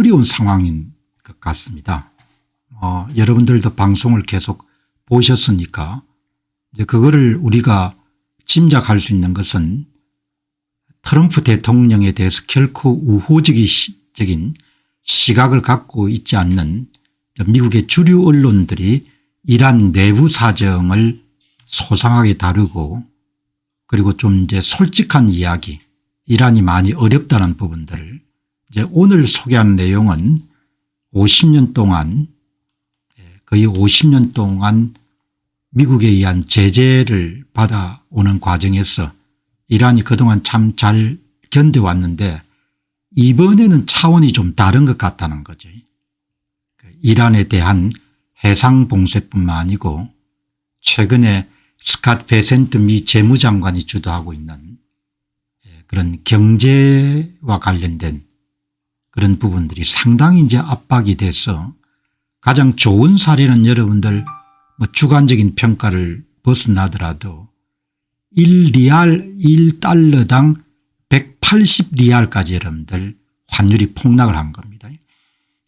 어려운 상황인 것 같습니다. 여러분들도 방송을 계속 보셨으니까 이제 그거를 우리가 짐작할 수 있는 것은 트럼프 대통령에 대해서 결코 우호적인 시각을 갖고 있지 않는 미국의 주류 언론들이 이란 내부 사정을 소상하게 다루고 그리고 좀 이제 솔직한 이야기, 이란이 많이 어렵다는 부분들을 이제 오늘 소개하는 내용은 50년 동안 거의 50년 동안 미국에 의한 제재를 받아오는 과정에서 이란이 그동안 참 잘 견뎌왔는데 이번에는 차원이 좀 다른 것 같다는 거죠. 이란에 대한 해상 봉쇄뿐만 아니고 최근에 스캇 베센트 미 재무장관이 주도하고 있는 그런 경제와 관련된 그런 부분들이 상당히 이제 압박이 돼서 가장 좋은 사례는 여러분들 주관적인 평가를 벗어나더라도 1리알 1달러당 180리알까지 여러분들 환율이 폭락을 한 겁니다.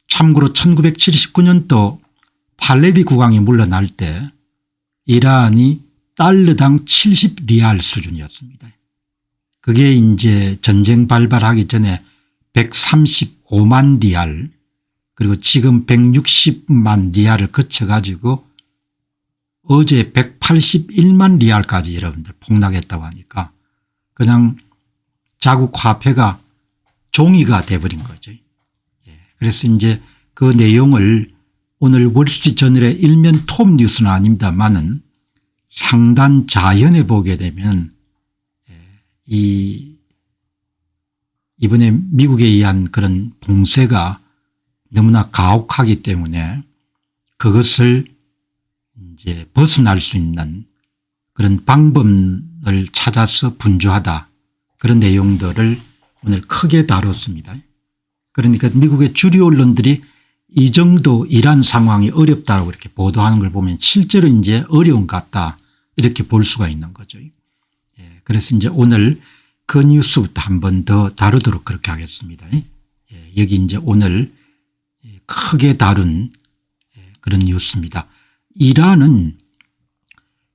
참고로 1979년도 팔레비 국왕이 물러날 때 이란이 달러당 70리알 수준이었습니다. 그게 이제 전쟁 발발하기 전에 135만 리알 그리고 지금 160만 리알을 거쳐가지고 어제 181만 리알까지 여러분들 폭락했다고 하니까 그냥 자국 화폐가 종이가 돼버린 거죠. 그래서 이제 그 내용을 오늘 월스트리트저널의 일면 톱 뉴스는 아닙니다만은 상단 자연에 보게 되면 이번에 미국에 의한 그런 봉쇄가 너무나 가혹하기 때문에 그것을 이제 벗어날 수 있는 그런 방법을 찾아서 분주하다. 그런 내용들을 오늘 크게 다뤘습니다. 그러니까 미국의 주류 언론들이 이 정도 이란 상황이 어렵다고 이렇게 보도하는 걸 보면 실제로 이제 어려운 것 같다. 이렇게 볼 수가 있는 거죠. 그래서 이제 오늘 그 뉴스부터 한 번 더 다루도록 그렇게 하겠습니다. 여기 이제 오늘 크게 다룬 그런 뉴스입니다. 이란은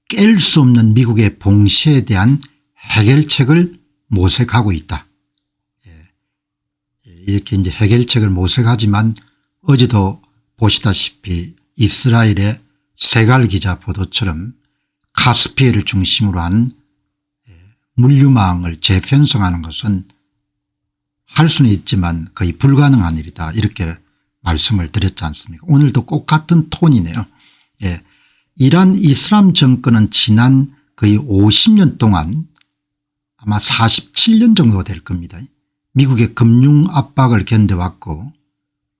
깰 수 없는 미국의 봉쇄에 대한 해결책을 모색하고 있다. 이렇게 이제 해결책을 모색하지만 어제도 보시다시피 이스라엘의 세갈 기자 보도처럼 카스피해를 중심으로 한 물류망을 재편성하는 것은 할 수는 있지만 거의 불가능한 일이다. 이렇게 말씀을 드렸지 않습니까? 오늘도 똑같은 톤이네요. 이란 이슬람 정권은 지난 거의 50년 동안 아마 47년 정도 될 겁니다. 미국의 금융 압박을 견뎌왔고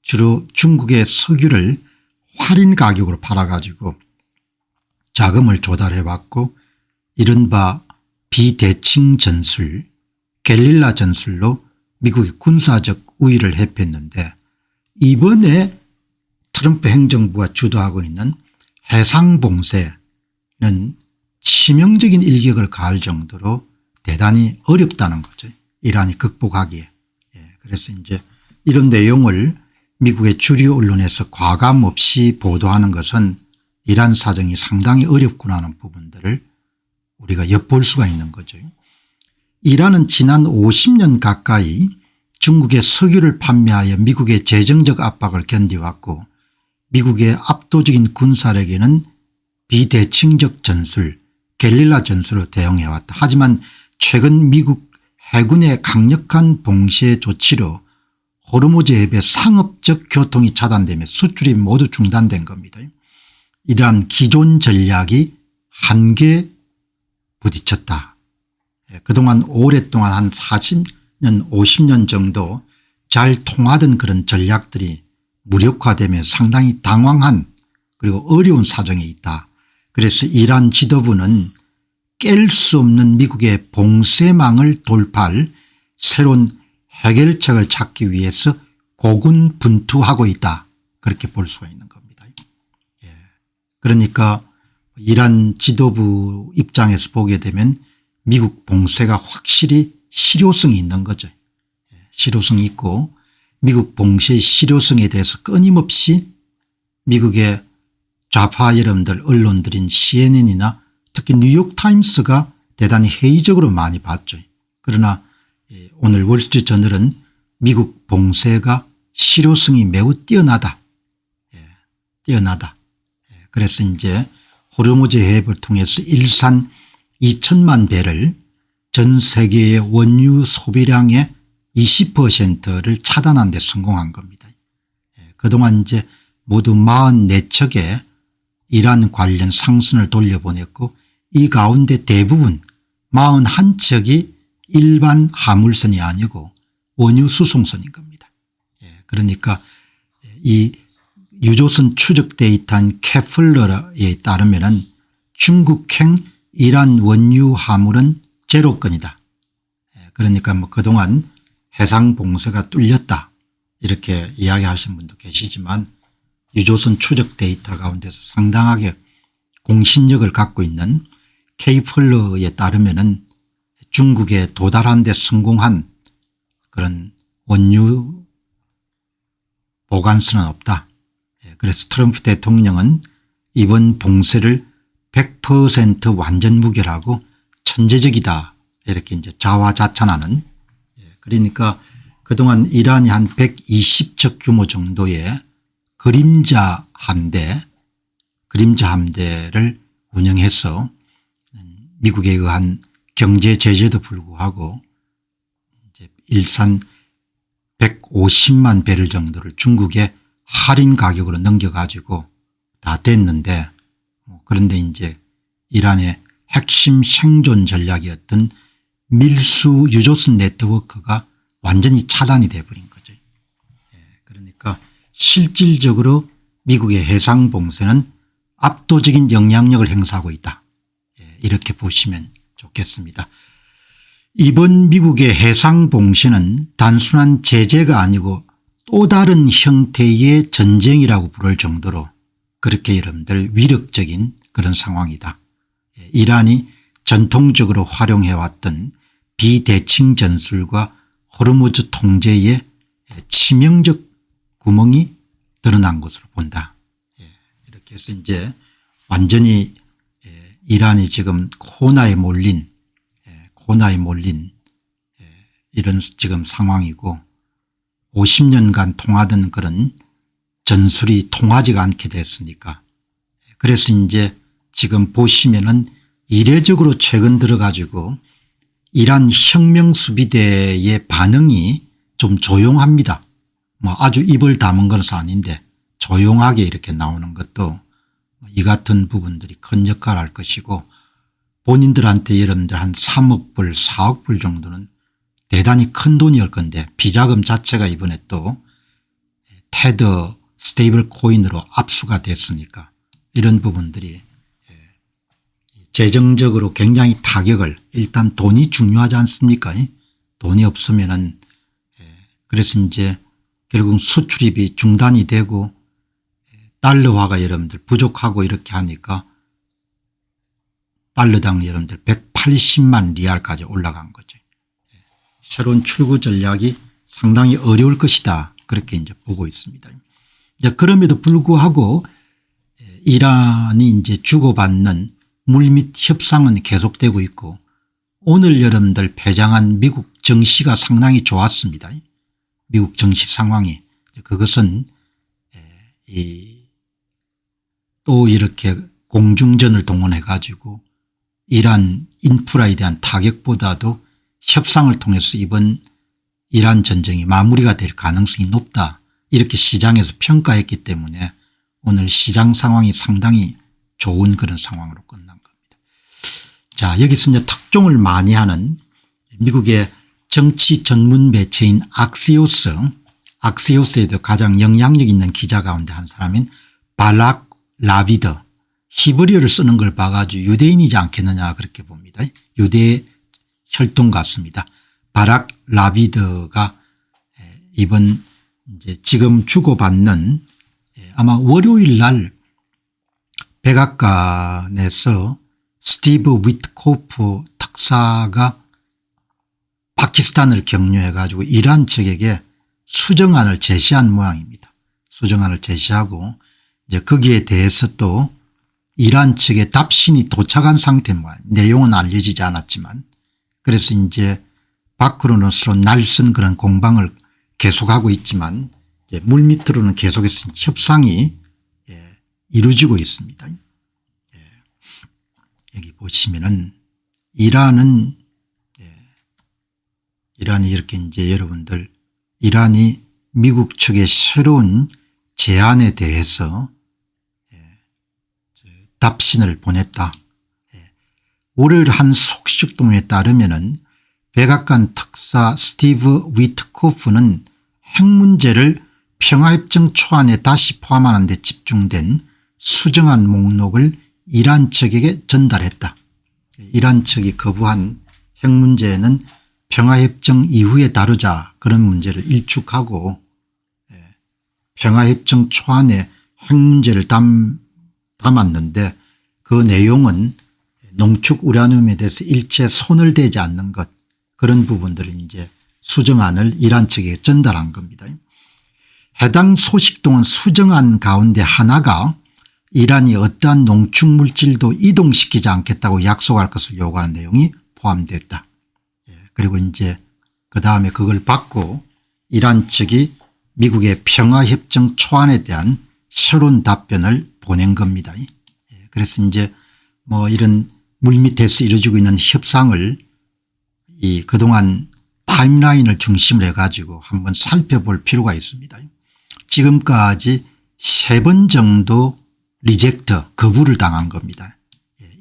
주로 중국의 석유를 할인 가격으로 팔아가지고 자금을 조달해왔고 이른바 비대칭 전술, 게릴라 전술로 미국의 군사적 우위를 회피했는데 이번에 트럼프 행정부가 주도하고 있는 해상봉쇄는 치명적인 일격을 가할 정도로 대단히 어렵다는 거죠. 이란이 극복하기에. 그래서 이제 이런 내용을 미국의 주류 언론에서 과감 없이 보도하는 것은 이란 사정이 상당히 어렵구나 하는 부분들을 우리가 엿볼 수가 있는 거죠. 이란은 지난 50년 가까이 중국의 석유를 판매하여 미국의 재정적 압박을 견디왔고 미국의 압도적인 군사력에는 비대칭적 전술, 게릴라 전술로 대응해왔다. 하지만 최근 미국 해군의 강력한 봉쇄 조치로 호르무즈 해변 상업적 교통이 차단되며 수출이 모두 중단된 겁니다. 이러한 기존 전략이 한계에 부딪혔다. 그동안 오랫동안 한 40년 50년 정도 잘 통하던 그런 전략들이 무력화되며 상당히 당황한 그리고 어려운 사정에 있다. 그래서 이란 지도부는 깰 수 없는 미국의 봉쇄망을 돌파할 새로운 해결책을 찾기 위해서 고군분투하고 있다. 그렇게 볼 수가 있는 겁니다. 그러니까 이란 지도부 입장에서 보게 되면 미국 봉쇄가 확실히 실효성이 있는 거죠. 실효성이 있고 미국 봉쇄의 실효성에 대해서 끊임없이 미국의 좌파 여러분들 언론들인 CNN이나 특히 뉴욕타임스가 대단히 회의적으로 많이 봤죠. 그러나 오늘 월스트리트저널은 미국 봉쇄가 실효성이 매우 뛰어나다. 뛰어나다. 그래서 이제 호르무즈 해협을 통해서 일산 2천만 배를 전 세계의 원유 소비량의 20%를 차단하는 데 성공한 겁니다. 그동안 이제 모두 44척의 이란 관련 상선을 돌려보냈고 이 가운데 대부분 41척이 일반 화물선이 아니고 원유 수송선인 겁니다. 그러니까 이 유조선 추적 데이터인 케플러에 따르면 중국행 이란 원유 화물은 제로건이다. 그러니까 뭐 그동안 해상 봉쇄가 뚫렸다 이렇게 이야기하시는 분도 계시지만 유조선 추적 데이터 가운데서 상당하게 공신력을 갖고 있는 케플러에 따르면 중국에 도달하는 데 성공한 그런 원유 보관선은 없다. 그래서 트럼프 대통령은 이번 봉쇄를 100% 완전 무결하고 천재적이다 이렇게 이제 자화자찬하는, 그러니까 그동안 이란이 한 120척 규모 정도의 그림자 함대를 운영해서 미국에 의한 경제 제재도 불구하고 이제 일산 150만 배럴 정도를 중국에 할인 가격으로 넘겨가지고 다 됐는데, 그런데 이제 이란의 핵심 생존 전략이었던 밀수 유조선 네트워크가 완전히 차단이 돼버린 거죠. 그러니까 실질적으로 미국의 해상 봉쇄는 압도적인 영향력을 행사하고 있다. 이렇게 보시면 좋겠습니다. 이번 미국의 해상 봉쇄는 단순한 제재가 아니고 또 다른 형태의 전쟁이라고 부를 정도로 그렇게 여러분들 위력적인 그런 상황이다. 이란이 전통적으로 활용해왔던 비대칭 전술과 호르무즈 통제의 치명적 구멍이 드러난 것으로 본다. 이렇게 해서 이제 완전히 이란이 지금 코너에 몰린 이런 지금 상황이고 50년간 통하던 그런 전술이 통하지가 않게 됐으니까, 그래서 이제 지금 보시면은 이례적으로 최근 들어 가지고 이란 혁명수비대의 반응이 좀 조용합니다. 뭐 아주 입을 다문 것은 아닌데 조용하게 이렇게 나오는 것도 이 같은 부분들이 큰 역할을 할 것이고, 본인들한테 여러분들 한 3억 불 4억 불 정도는 대단히 큰 돈이 올 건데 비자금 자체가 이번에 또 테더 스테이블 코인으로 압수가 됐으니까 이런 부분들이 재정적으로 굉장히 타격을, 일단 돈이 중요하지 않습니까? 돈이 없으면은, 그래서 이제 결국 수출입이 중단이 되고 달러화가 여러분들 부족하고 이렇게 하니까 달러당 여러분들 180만 리알까지 올라간 거죠. 새로운 출구 전략이 상당히 어려울 것이다. 그렇게 이제 보고 있습니다. 이제 그럼에도 불구하고 이란이 이제 주고받는 물밑 협상은 계속되고 있고, 오늘 여러분들 폐장한 미국 정시가 상당히 좋았습니다. 미국 정시 상황이. 그것은 또 이렇게 공중전을 동원해 가지고 이란 인프라에 대한 타격보다도 협상을 통해서 이번 이란 전쟁이 마무리가 될 가능성이 높다. 이렇게 시장에서 평가했기 때문에 오늘 시장 상황이 상당히 좋은 그런 상황으로 끝난 겁니다. 자, 여기서 이제 특종을 많이 하는 미국의 정치 전문 매체인 악시오스에도 가장 영향력 있는 기자 가운데 한 사람인 발락 라비더, 히브리어를 쓰는 걸 봐가지고 유대인이지 않겠느냐 그렇게 봅니다. 유대 혈통 같습니다. 바락 라비더가 이번 이제 지금 주고받는 아마 월요일 날 백악관에서 스티브 위트코프 특사가 파키스탄을 격려해 가지고 이란 측에게 수정안을 제시한 모양입니다. 수정안을 제시하고 이제 거기에 대해서 또 이란 측의 답신이 도착한 상태 모양. 내용은 알려지지 않았지만 그래서 이제 밖으로는 서로 날선 그런 공방을 계속하고 있지만 이제 물밑으로는 계속해서 협상이 이루어지고 있습니다. 여기 보시면은 이란이 이렇게 이제 여러분들 이란이 미국 측의 새로운 제안에 대해서 답신을 보냈다. 월요일 한 속식동에 따르면은 백악관 특사 스티브 위트코프는 핵 문제를 평화협정 초안에 다시 포함하는 데 집중된 수정안 목록을 이란 측에게 전달했다. 이란 측이 거부한 핵 문제는 평화협정 이후에 다루자 그런 문제를 일축하고 평화협정 초안에 핵 문제를 담았는데 그 내용은 농축 우라늄에 대해서 일체 손을 대지 않는 것 그런 부분들을 이제 수정안을 이란 측에 전달한 겁니다. 해당 소식동은 수정안 가운데 하나가 이란이 어떠한 농축 물질도 이동시키지 않겠다고 약속할 것을 요구하는 내용이 포함됐다. 그리고 이제 그다음에 그걸 받고 이란 측이 미국의 평화협정 초안에 대한 새로운 답변을 보낸 겁니다. 그래서 이제 뭐 이런 물밑에서 이루어지고 있는 협상을 그동안 타임라인을 중심으로 해가지고 한번 살펴볼 필요가 있습니다. 지금까지 3번 정도 리젝트 거부를 당한 겁니다.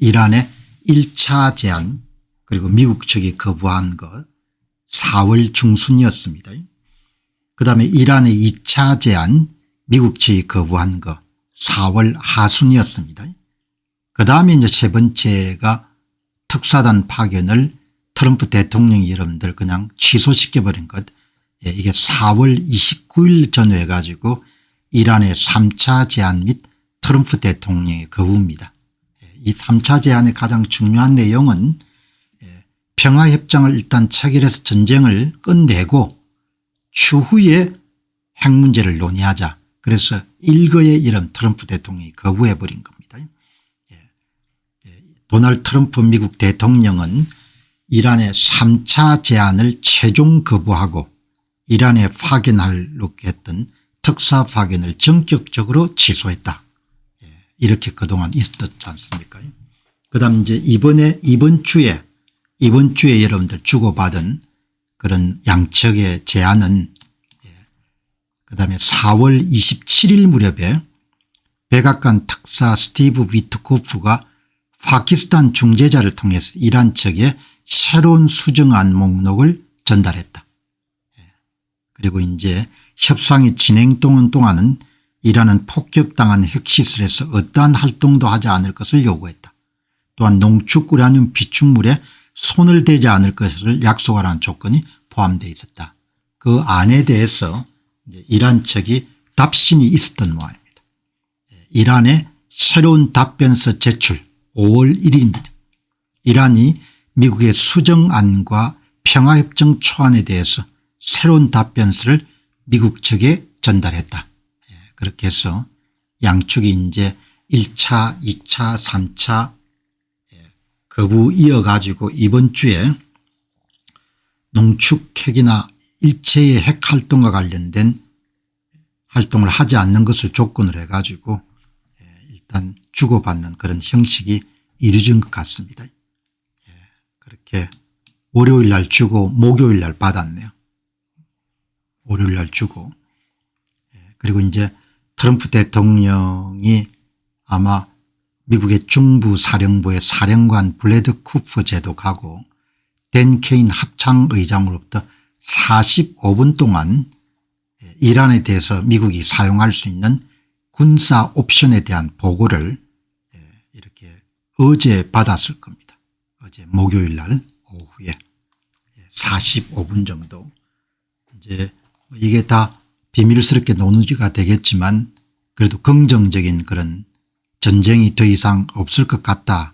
이란의 1차 제안 그리고 미국 측이 거부한 것 4월 중순이었습니다. 그다음에 이란의 2차 제안 미국 측이 거부한 것 4월 하순이었습니다. 그다음에 이제 세 번째가 특사단 파견을 트럼프 대통령이 여러분들 그냥 취소시켜버린 것. 이게 4월 29일 전후해 가지고 이란의 3차 제안 및 트럼프 대통령의 거부입니다. 이 3차 제안의 가장 중요한 내용은 평화협정을 일단 체결해서 전쟁을 끝내고 추후에 핵 문제를 논의하자. 그래서 일거에 이런 트럼프 대통령이 거부해버린 겁니다. 도널드 트럼프 미국 대통령은 이란의 3차 제안을 최종 거부하고 이란에 파견하려고 했던 특사 파견을 전격적으로 취소했다. 이렇게 그동안 있었지 않습니까? 그다음 이제 이번 주에 여러분들 주고받은 그런 양측의 제안은 그다음에 4월 27일 무렵에 백악관 특사 스티브 위트코프가 파키스탄 중재자를 통해서 이란 측에 새로운 수정안 목록을 전달했다. 그리고 이제 협상이 진행되는 동안은 이란은 폭격당한 핵시설에서 어떠한 활동도 하지 않을 것을 요구했다. 또한 농축 우라늄 비축물에 손을 대지 않을 것을 약속하라는 조건이 포함되어 있었다. 그 안에 대해서 이제 이란 측이 답신이 있었던 모양입니다. 이란의 새로운 답변서 제출 5월 1일입니다. 이란이 미국의 수정안과 평화협정 초안에 대해서 새로운 답변서를 미국 측에 전달했다. 그렇게 해서 양측이 이제 1차 2차 3차 거부 이어가지고 이번 주에 농축핵이나 일체의 핵활동과 관련된 활동을 하지 않는 것을 조건으로 해가지고 일단 주고받는 그런 형식이 이루어진 것 같습니다. 그렇게 월요일 날 주고 목요일 날 받았네요. 월요일 날 주고 그리고 이제 트럼프 대통령이 아마 미국의 중부사령부의 사령관 블레드 쿠퍼 제독하고 댄 케인 합창의장으로부터 45분 동안 이란에 대해서 미국이 사용할 수 있는 군사 옵션에 대한 보고를 이렇게 어제 받았을 겁니다. 어제 목요일 날 오후에 45분 정도. 이제 이게 다 비밀스럽게 논의가 되겠지만 그래도 긍정적인 그런 전쟁이 더 이상 없을 것 같다.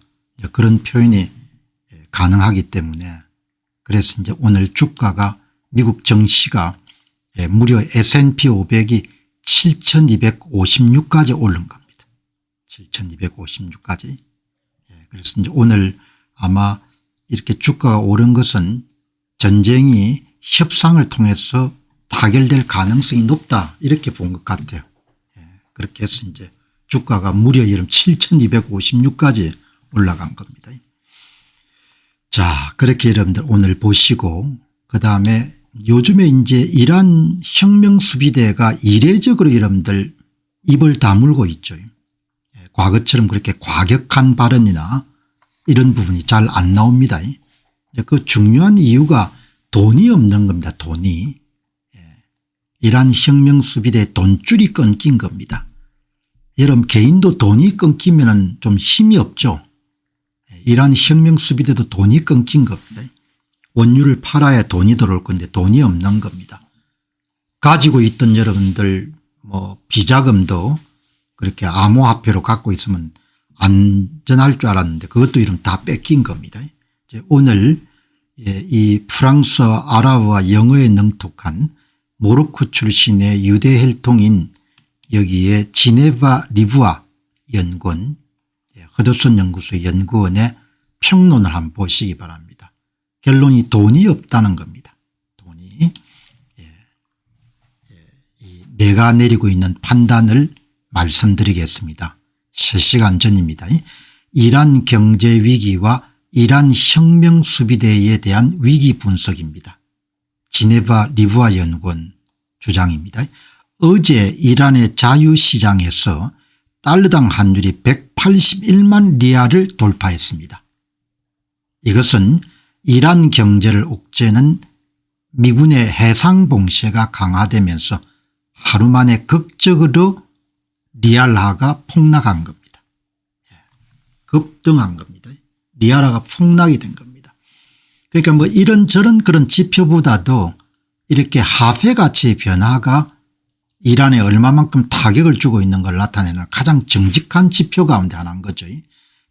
그런 표현이 가능하기 때문에 그래서 이제 오늘 주가가 미국 증시가 무려 S&P 500이 7256까지 오른 겁니다. 7256까지. 그래서 이제 오늘 아마 이렇게 주가가 오른 것은 전쟁이 협상을 통해서 타결될 가능성이 높다 이렇게 본 것 같아요. 그렇게 해서 이제 주가가 무려 7256까지 올라간 겁니다. 자, 그렇게 여러분들 오늘 보시고 그다음에 요즘에 이제 이란 혁명수비대가 이례적으로 여러분들 입을 다물고 있죠. 과거처럼 그렇게 과격한 발언이나 이런 부분이 잘 안 나옵니다. 그 중요한 이유가 돈이 없는 겁니다. 돈이. 이란 혁명수비대 돈줄이 끊긴 겁니다. 여러분 개인도 돈이 끊기면 좀 힘이 없죠. 이란 혁명수비대도 돈이 끊긴 겁니다. 원유를 팔아야 돈이 들어올 건데 돈이 없는 겁니다. 가지고 있던 여러분들 뭐 비자금도 그렇게 암호화폐로 갖고 있으면 안전할 줄 알았는데 그것도 이름 다 뺏긴 겁니다. 이제 오늘 이 프랑스 아랍어와 영어에 능통한 모로코 출신의 유대 혈통인 여기에 지네바 리부아 연구원 허드슨 연구소 연구원의 평론을 한번 보시기 바랍니다. 결론이 돈이 없다는 겁니다. 돈이. 내가 내리고 있는 판단을 말씀드리겠습니다. 실시간 전입니다. 이란 경제위기와 이란 혁명수비대에 대한 위기 분석입니다. 지네바 리부아 연구원 주장입니다. 어제 이란의 자유시장에서 달러당 환율이 181만 리알을 돌파했습니다. 이것은 이란 경제를 옥죄는 미군의 해상봉쇄가 강화되면서 하루 만에 극적으로 리알화가 폭락한 겁니다. 급등한 겁니다. 리알화가 폭락이 된 겁니다. 그러니까 뭐 이런저런 그런 지표보다도 이렇게 화폐 가치의 변화가 이란에 얼마만큼 타격을 주고 있는 걸 나타내는 가장 정직한 지표 가운데 하나인 거죠.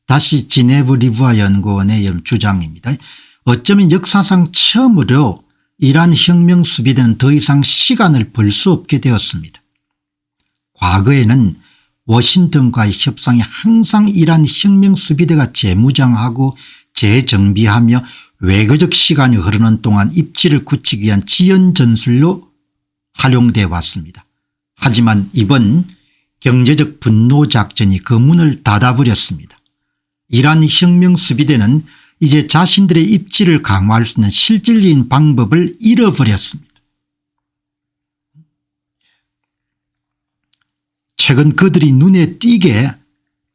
다시 지네브 리부아 연구원의 주장입니다. 어쩌면 역사상 처음으로 이란 혁명 수비대는 더 이상 시간을 벌 수 없게 되었습니다. 과거에는 워싱턴과의 협상이 항상 이란 혁명 수비대가 재무장하고 재정비하며 외교적 시간이 흐르는 동안 입지를 굳히기 위한 지연 전술로 활용돼 왔습니다. 하지만 이번 경제적 분노 작전이 그 문을 닫아버렸습니다. 이란 혁명 수비대는 이제 자신들의 입지를 강화할 수 있는 실질적인 방법을 잃어버렸습니다. 최근 그들이 눈에 띄게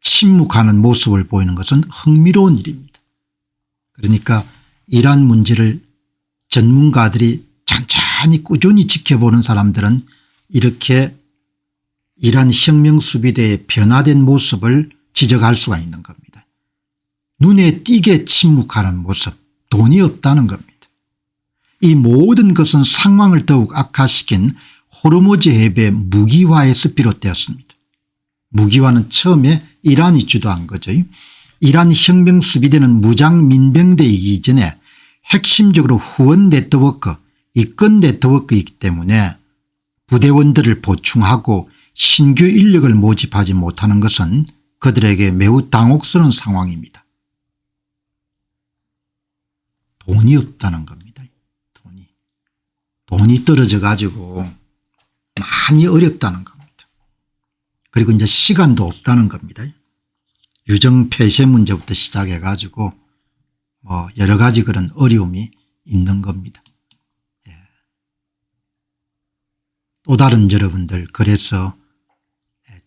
침묵하는 모습을 보이는 것은 흥미로운 일입니다. 그러니까 이란 문제를 전문가들이 찬찬히 꾸준히 지켜보는 사람들은 이렇게 이란 혁명수비대의 변화된 모습을 지적할 수가 있는 겁니다. 눈에 띄게 침묵하는 모습, 돈이 없다는 겁니다. 이 모든 것은 상황을 더욱 악화시킨 호르무즈 해배 무기화에서 비롯되었습니다. 무기화는 처음에 이란이 주도한 거죠. 이란 혁명수비대는 무장 민병대이기 전에 핵심적으로 후원 네트워크, 이권 네트워크이기 때문에 부대원들을 보충하고 신규 인력을 모집하지 못하는 것은 그들에게 매우 당혹스러운 상황입니다. 돈이 없다는 겁니다. 돈이 떨어져 가지고 많이 어렵다는 겁니다. 그리고 이제 시간도 없다는 겁니다. 유정 폐쇄 문제부터 시작해 가지고 뭐 여러 가지 그런 어려움이 있는 겁니다. 또 다른 여러분들 그래서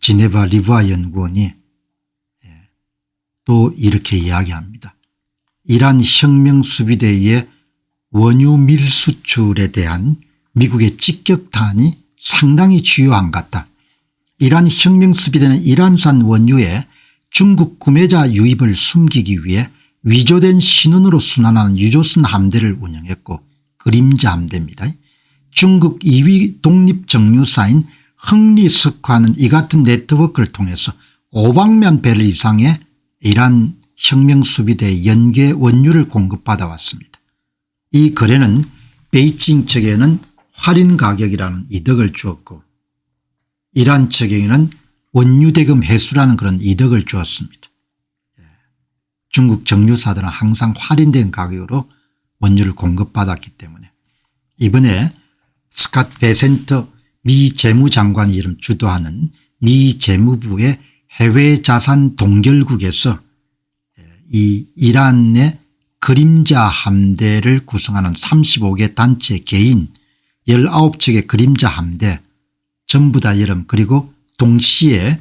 지네바 리부아 연구원이 또 이렇게 이야기합니다. 이란 혁명수비대의 원유 밀수출에 대한 미국의 직격탄이 상당히 주요한 것 같다. 이란 혁명수비대는 이란산 원유에 중국 구매자 유입을 숨기기 위해 위조된 신원으로 순환하는 유조선 함대를 운영했고 그림자 함대입니다. 중국 2위 독립정유사인 흥리석화는 이 같은 네트워크를 통해서 500만 배럴 이상의 이란 혁명수비대 연계 원유를 공급받아 왔습니다. 이 거래는 베이징 측에는 할인 가격이라는 이득을 주었고 이란 측에는 원유 대금 회수라는 그런 이득을 주었습니다. 중국 정유사들은 항상 할인된 가격으로 원유를 공급받았기 때문에 이번에 스캇 베센터 미 재무장관이 이름 주도하는 미 재무부의 해외자산 동결국에서 이 이란의 그림자 함대를 구성하는 35개 단체 개인 19척의 그림자 함대 전부 다 그리고 동시에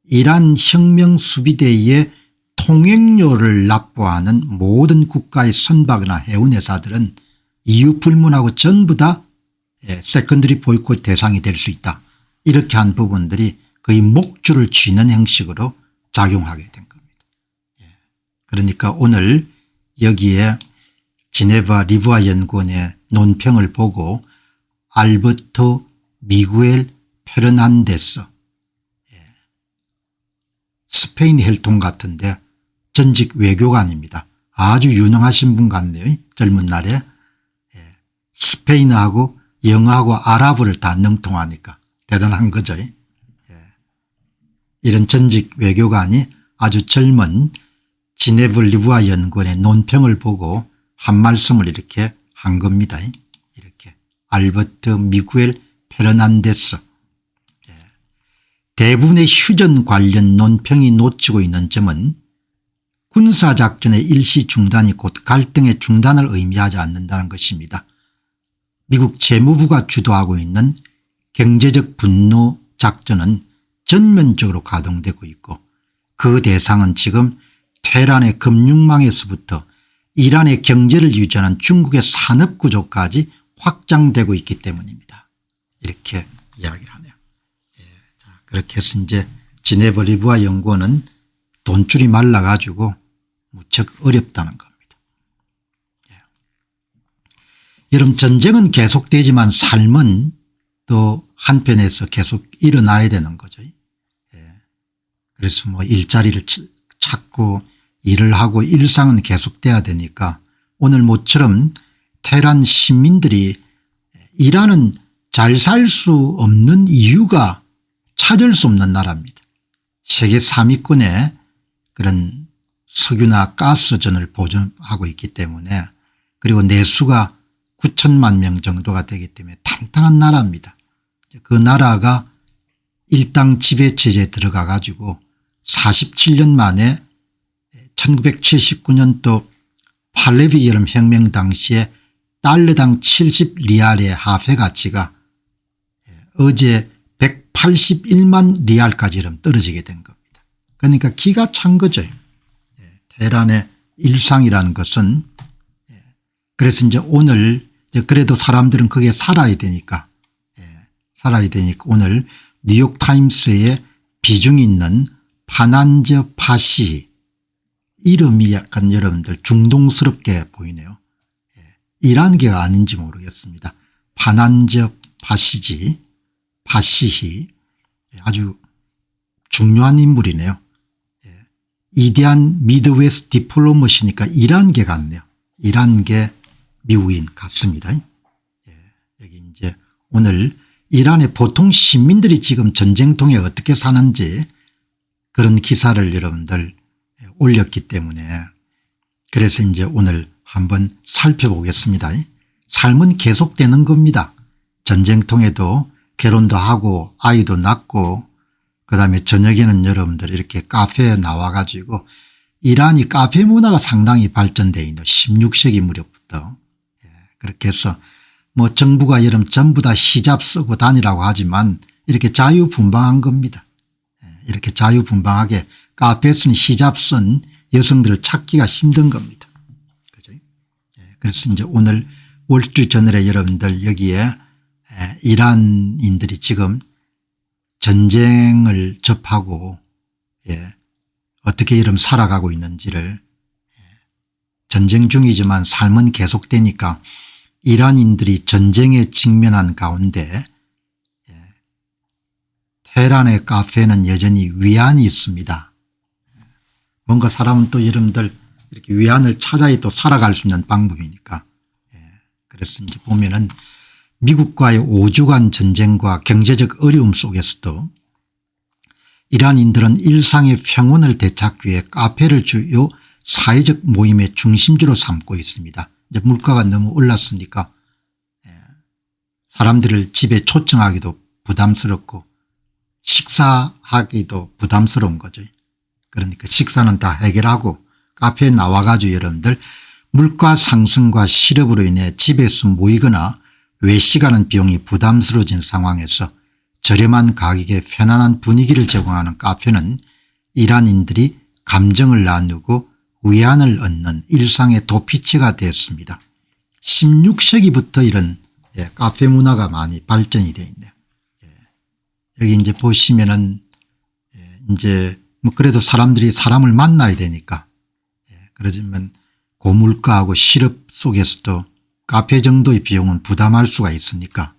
이란 혁명수비대의 통행료를 납부하는 모든 국가의 선박이나 해운회사들은 이유 불문하고 전부 다 세컨더리 보이콧 대상이 될 수 있다. 이렇게 한 부분들이 거의 목줄을 쥐는 형식으로 작용하게 된 겁니다. 그러니까 오늘 여기에 지네바 리부아 연구원의 논평을 보고 알버토 미구엘 페르난데스 스페인 혈통 같은데 전직 외교관입니다. 아주 유능하신 분 같네요. 젊은 날에. 스페인어하고 영어하고 아랍어를 다 능통하니까 대단한 거죠. 이런 전직 외교관이 아주 젊은 지네브 리부아 연구원의 논평을 보고 한 말씀을 이렇게 한 겁니다. 이렇게 알버트 미구엘 페르난데스. 대부분의 휴전 관련 논평이 놓치고 있는 점은 군사작전의 일시 중단이 곧 갈등의 중단을 의미하지 않는다는 것입니다. 미국 재무부가 주도하고 있는 경제적 분노 작전은 전면적으로 가동되고 있고 그 대상은 지금 테헤란의 금융망에서부터 이란의 경제를 유지하는 중국의 산업구조까지 확장되고 있기 때문입니다. 이렇게 이야기를 하네요. 그렇게 해서 이제 지네브 리부아 연구원은 돈줄이 말라가지고 무척 어렵다는 겁니다. 여러분 전쟁은 계속되지만 삶은 또 한편에서 계속 일어나야 되는 거죠. 그래서 뭐 일자리를 찾고 일을 하고 일상은 계속돼야 되니까 오늘 모처럼 테헤란 시민들이 이란은 잘 살 수 없는 이유가 찾을 수 없는 나라입니다. 세계 3위권의 그런 석유나 가스전을 보존하고 있기 때문에 그리고 내수가 9천만 명 정도가 되기 때문에 탄탄한 나라입니다. 그 나라가 일당 지배체제에 들어가 가지고 47년 만에 1979년도 팔레비 여름혁명 당시에 달러당 70리알의 화폐 가치가 어제 181만 리알까지 떨어지게 된 겁니다. 그러니까 기가 찬 거죠. 테헤란의 일상이라는 것은. 그래서 이제 오늘 그래도 사람들은 그게 살아야 되니까 오늘 뉴욕타임스에 비중 있는 파난저 파시 이름이 약간 여러분들 중동스럽게 보이네요. 이란계가 아닌지 모르겠습니다. 파난저 파시지 파시히 아주 중요한 인물이네요. 이디안 미드웨스트 디플로머시니까 이란계 같네요. 이란계 미국인 같습니다. 여기 이제 오늘 이란의 보통 시민들이 지금 전쟁통에 어떻게 사는지 그런 기사를 여러분들 올렸기 때문에 그래서 이제 오늘 한번 살펴보겠습니다. 삶은 계속되는 겁니다. 전쟁통에도 결혼도 하고 아이도 낳고 그다음에 저녁에는 여러분들 이렇게 카페에 나와 가지고 이란이 카페 문화가 상당히 발전되어 있는 16세기 무렵부터 그렇게 해서 뭐 정부가 여러분 전부 다 히잡 쓰고 다니라고 하지만 이렇게 자유분방한 겁니다. 이렇게 자유분방하게 카페에서는 히잡 쓴 여성들을 찾기가 힘든 겁니다. 그죠? 그래서 이제 오늘 월스트리트저널에 여러분들 여기에 이란인들이 지금 전쟁을 접하고 어떻게 이름 살아가고 있는지를 전쟁 중이지만 삶은 계속되니까 이란인들이 전쟁에 직면한 가운데 테헤란의 카페는 여전히 위안이 있습니다. 뭔가 사람은 또 여러분들 이렇게 위안을 찾아야 또 살아갈 수 있는 방법이니까. 그래서 이제 보면은 미국과의 5주간 전쟁과 경제적 어려움 속에서도 이란인들은 일상의 평온을 되찾기 위해 카페를 주요 사회적 모임의 중심지로 삼고 있습니다. 이제 물가가 너무 올랐으니까 사람들을 집에 초청하기도 부담스럽고 식사하기도 부담스러운 거죠. 그러니까 식사는 다 해결하고 카페에 나와 가지고 여러분들 물가 상승과 실업으로 인해 집에서 모이거나 외식하는 비용이 부담스러워진 상황에서 저렴한 가격에 편안한 분위기를 제공하는 카페는 이란인들이 감정을 나누고 위안을 얻는 일상의 도피처가 되었습니다. 16세기부터 이런 카페 문화가 많이 발전이 되어 있네요. 여기 이제 보시면은 이제 뭐 그래도 사람들이 사람을 만나야 되니까 그러지만 고물가하고 실업 속에서도 카페 정도의 비용은 부담할 수가 있으니까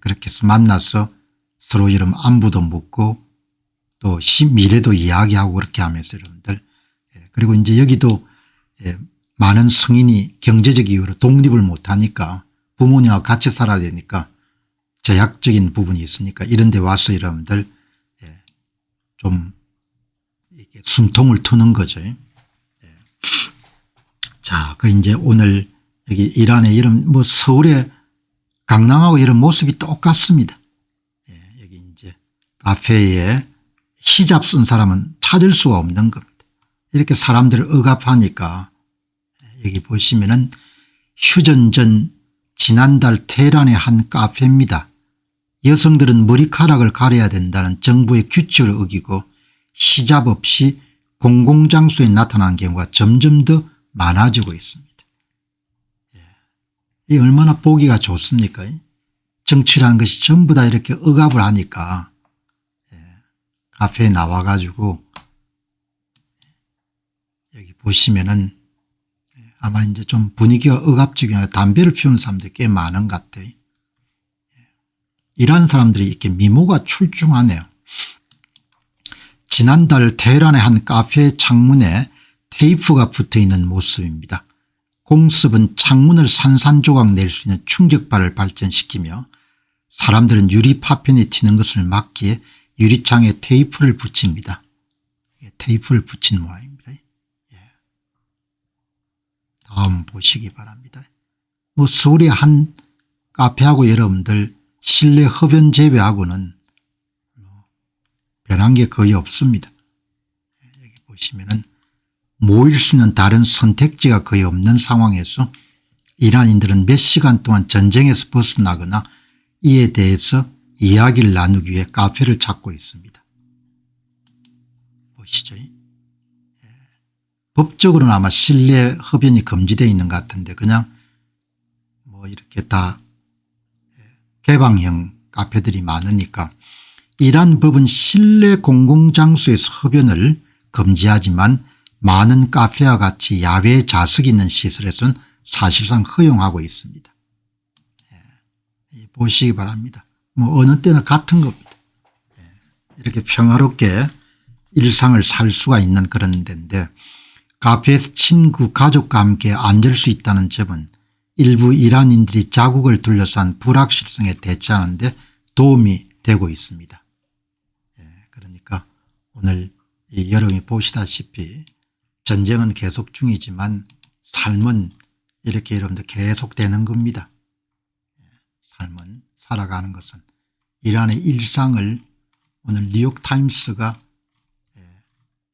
그렇게 해서 만나서 서로 이런 안부도 묻고 또 미래도 이야기하고 그렇게 하면서 여러분들 그리고 이제 여기도 많은 성인이 경제적 이유로 독립을 못하니까 부모님과 같이 살아야 되니까 제약적인 부분이 있으니까 이런 데 와서 여러분들 좀 이렇게 숨통을 트는 거죠. 자, 그 이제 오늘 여기 이란의 이런 뭐 서울의 강남하고 이런 모습이 똑같습니다. 여기 이제 카페에 히잡 쓴 사람은 찾을 수가 없는 겁니다. 이렇게 사람들을 억압하니까 여기 보시면은 휴전 전 지난달 테헤란의 한 카페입니다. 여성들은 머리카락을 가려야 된다는 정부의 규칙을 어기고 히잡 없이 공공장소에 나타나는 경우가 점점 더 많아지고 있습니다. 이 얼마나 보기가 좋습니까? 정치라는 것이 전부 다 이렇게 억압을 하니까 카페에 나와 가지고 여기 보시면은 아마 이제 좀 분위기가 억압적이나 담배를 피우는 사람들이 꽤 많은 것 같아요. 이런 사람들이 이렇게 미모가 출중하네요. 지난달 테헤란의 한 카페 창문에 테이프가 붙어있는 모습입니다. 공습은 창문을 산산조각 낼 수 있는 충격발을 발전시키며 사람들은 유리 파편이 튀는 것을 막기에 유리창에 테이프를 붙입니다. 테이프를 붙인 모양입니다. 다음 보시기 바랍니다. 뭐 서울의 한 카페하고 여러분들 실내 흡연 제외하고는 변한 게 거의 없습니다. 여기 보시면은 모일 수 있는 다른 선택지가 거의 없는 상황에서 이란인들은 몇 시간 동안 전쟁에서 벗어나거나 이에 대해서 이야기를 나누기 위해 카페를 찾고 있습니다. 보시죠. 법적으로는 아마 실내 흡연이 금지되어 있는 것 같은데 그냥 뭐 이렇게 다 개방형 카페들이 많으니까 이란 법은 실내 공공장소에서 흡연을 금지하지만 많은 카페와 같이 야외 좌석이 있는 시설에서는 사실상 허용하고 있습니다. 보시기 바랍니다. 뭐 어느 때나 같은 겁니다. 이렇게 평화롭게 일상을 살 수가 있는 그런 데인데 카페에서 친구 가족과 함께 앉을 수 있다는 점은 일부 이란인들이 자국을 둘러싼 불확실성에 대처하는 데 도움이 되고 있습니다. 그러니까 오늘 여러분이 보시다시피 전쟁은 계속 중이지만 삶은 이렇게 여러분들 계속되는 겁니다. 삶은 살아가는 것은 이란의 일상을 오늘 뉴욕타임스가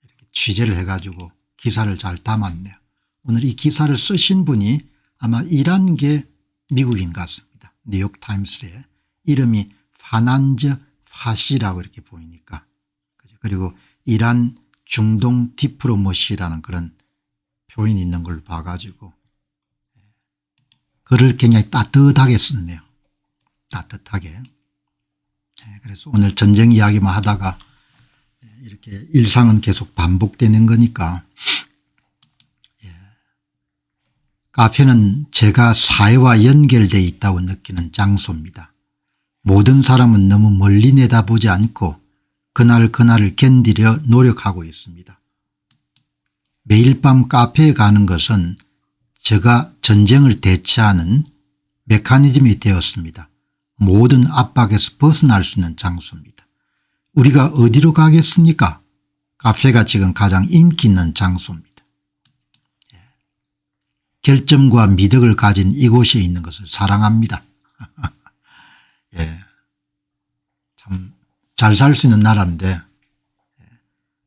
이렇게 취재를 해가지고 기사를 잘 담았네요. 오늘 이 기사를 쓰신 분이 아마 이란계 미국인 같습니다. 뉴욕타임스에 이름이 파난즈 파시라고 이렇게 보이니까 그리고 이란 중동 디플로머시라는 그런 표현이 있는 걸 봐가지고 글을 굉장히 따뜻하게 썼네요. 따뜻하게. 그래서 오늘 전쟁 이야기만 하다가 이렇게 일상은 계속 반복되는 거니까 카페는 제가 사회와 연결되어 있다고 느끼는 장소입니다. 모든 사람은 너무 멀리 내다보지 않고 그날을 견디려 노력하고 있습니다. 매일 밤 카페에 가는 것은 제가 전쟁을 대체하는 메커니즘이 되었습니다. 모든 압박에서 벗어날 수 있는 장소입니다. 우리가 어디로 가겠습니까? 카페가 지금 가장 인기 있는 장소입니다. 결점과 미덕을 가진 이곳에 있는 것을 사랑합니다. 예. 참 잘 살 수 있는 나라인데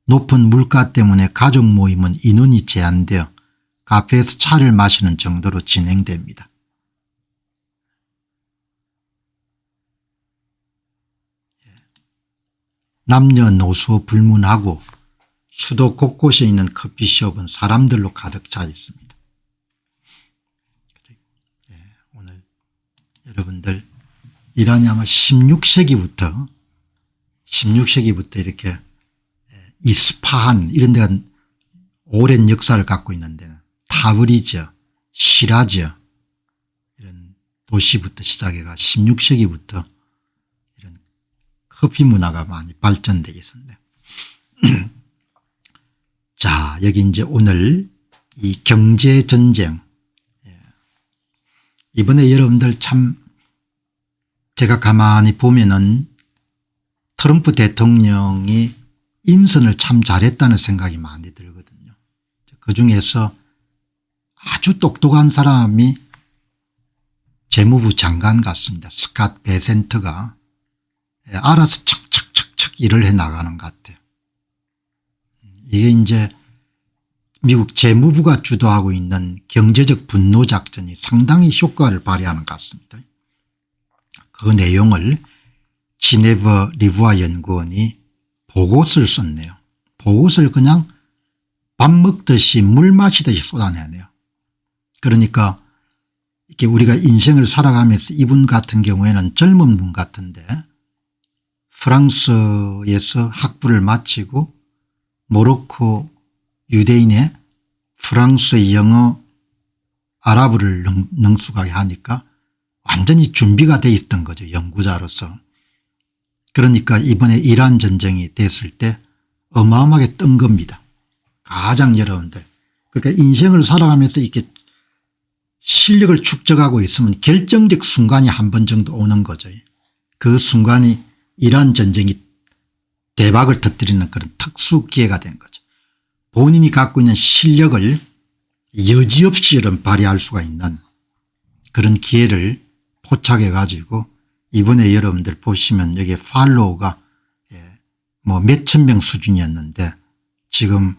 높은 물가 때문에 가족 모임은 인원이 제한되어 카페에서 차를 마시는 정도로 진행됩니다. 남녀노소 불문하고 수도 곳곳에 있는 커피숍은 사람들로 가득 차 있습니다. 오늘 여러분들 이란이 아마 16세기부터 이렇게 이스파한 이런 데가 오랜 역사를 갖고 있는데 타브리즈, 시라즈 이런 도시부터 시작해가 16세기부터 이런 커피 문화가 많이 발전되어 있었네요. 자, 여기 이제 오늘 이 경제전쟁. 이번에 여러분들 참 제가 가만히 보면은 트럼프 대통령이 인선을 참 잘했다는 생각이 많이 들거든요. 그중에서 아주 똑똑한 사람이 재무부 장관 같습니다. 스캇 베센트가 알아서 척척척척 일을 해 나가는 것 같아요. 이게 이제 미국 재무부가 주도하고 있는 경제적 분노 작전이 상당히 효과를 발휘하는 것 같습니다. 그 내용을 지네버 리브아 연구원이 보고서를 썼네요. 보고서를 그냥 밥 먹듯이 물 마시듯이 쏟아내네요. 그러니까 이렇게 우리가 인생을 살아가면서 이분 같은 경우에는 젊은 분 같은데 프랑스에서 학부를 마치고 모로코 유대인의 프랑스 영어 아랍어를 능숙하게 하니까 완전히 준비가 돼 있던 거죠. 연구자로서. 그러니까 이번에 이란 전쟁이 됐을 때 어마어마하게 뜬 겁니다. 가장 여러분들. 그러니까 인생을 살아가면서 이렇게 실력을 축적하고 있으면 결정적 순간이 한 번 정도 오는 거죠. 그 순간이 이란 전쟁이 대박을 터뜨리는 그런 특수 기회가 된 거죠. 본인이 갖고 있는 실력을 여지없이 발휘할 수가 있는 그런 기회를 포착해 가지고 이번에 여러분들 보시면 여기 팔로우가 뭐 몇천 명 수준이었는데 지금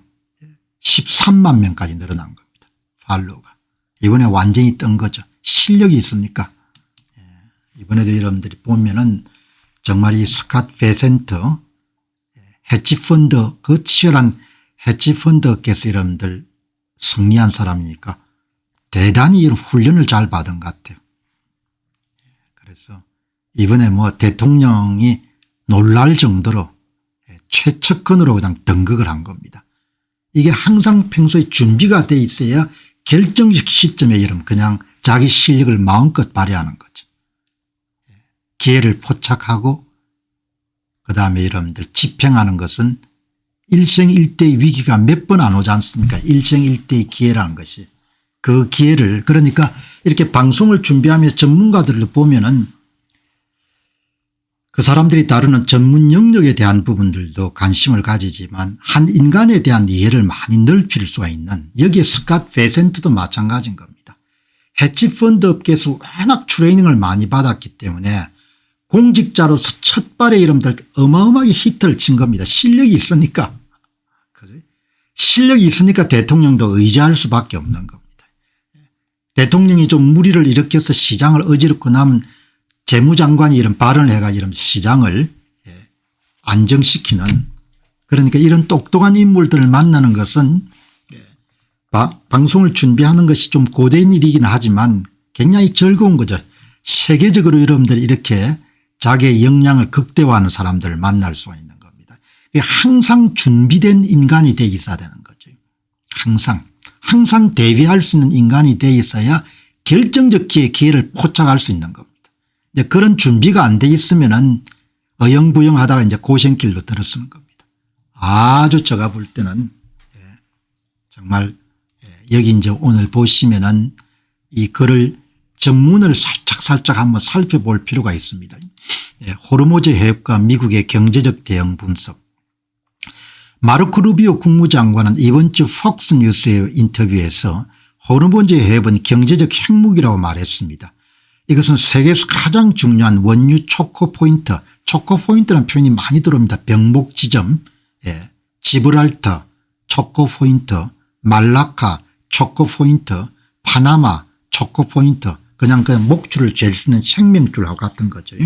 13만 명까지 늘어난 겁니다. 팔로우가. 이번에 완전히 뜬 거죠. 실력이 있으니까. 이번에도 여러분들이 보면은 정말 이 스캇 베센트 헤지펀드 그 치열한 헤지펀드께서 여러분들 승리한 사람이니까 대단히 이런 훈련을 잘 받은 것 같아요. 그래서 이번에 뭐 대통령이 놀랄 정도로 최측근으로 그냥 등극을 한 겁니다. 이게 항상 평소에 준비가 돼 있어야 결정적 시점에 여러분 그냥 자기 실력을 마음껏 발휘하는 거죠. 기회를 포착하고 그다음에 여러분들 집행하는 것은 일생일대의 위기가 몇 번 안 오지 않습니까? 일생일대의 기회라는 것이. 그 기회를 그러니까 이렇게 방송을 준비하면서 전문가들을 보면은 그 사람들이 다루는 전문 영역에 대한 부분들도 관심을 가지지만 한 인간에 대한 이해를 많이 넓힐 수가 있는 여기에 스캇 베센트도 마찬가지인 겁니다. 헤지펀드 업계에서 워낙 트레이닝을 많이 받았기 때문에 공직자로서 첫 발에 여러분들 어마어마하게 히트를 친 겁니다. 실력이 있으니까. 실력이 있으니까 대통령도 의지할 수밖에 없는 겁니다. 대통령이 좀 무리를 일으켜서 시장을 어지럽고 나면 재무장관이 이런 발언을 해가 이런 시장을 안정시키는 그러니까 이런 똑똑한 인물들을 만나는 것은 방송을 준비하는 것이 좀 고된 일이긴 하지만 굉장히 즐거운 거죠. 세계적으로 여러분들이 이렇게 자기의 역량을 극대화하는 사람들을 만날 수가 있는 겁니다. 항상 준비된 인간이 돼 있어야 되는 거죠. 항상 대비할 수 있는 인간이 돼 있어야 결정적 기회를 포착할 수 있는 겁니다. 이제 그런 준비가 안 돼 있으면은 어영부영하다가 이제 고생길로 들어서는 겁니다. 아주 제가 볼 때는 정말 여기 이제 오늘 보시면은 이 글을 전문을 살짝 한번 살펴볼 필요가 있습니다. 호르무즈 해협과 미국의 경제적 대응 분석. 마르코 루비오 국무장관은 이번 주 폭스뉴스의 인터뷰에서 호르무즈 해협은 경제적 핵무기라고 말했습니다. 이것은 세계에서 가장 중요한 원유 초코포인트, 초코포인트라는 표현이 많이 들어옵니다. 병목 지점, 지브랄터 초코포인트, 말라카 초코포인트, 파나마 초코포인트, 그냥 목줄을 잴 수 있는 생명줄하고 같은 거죠.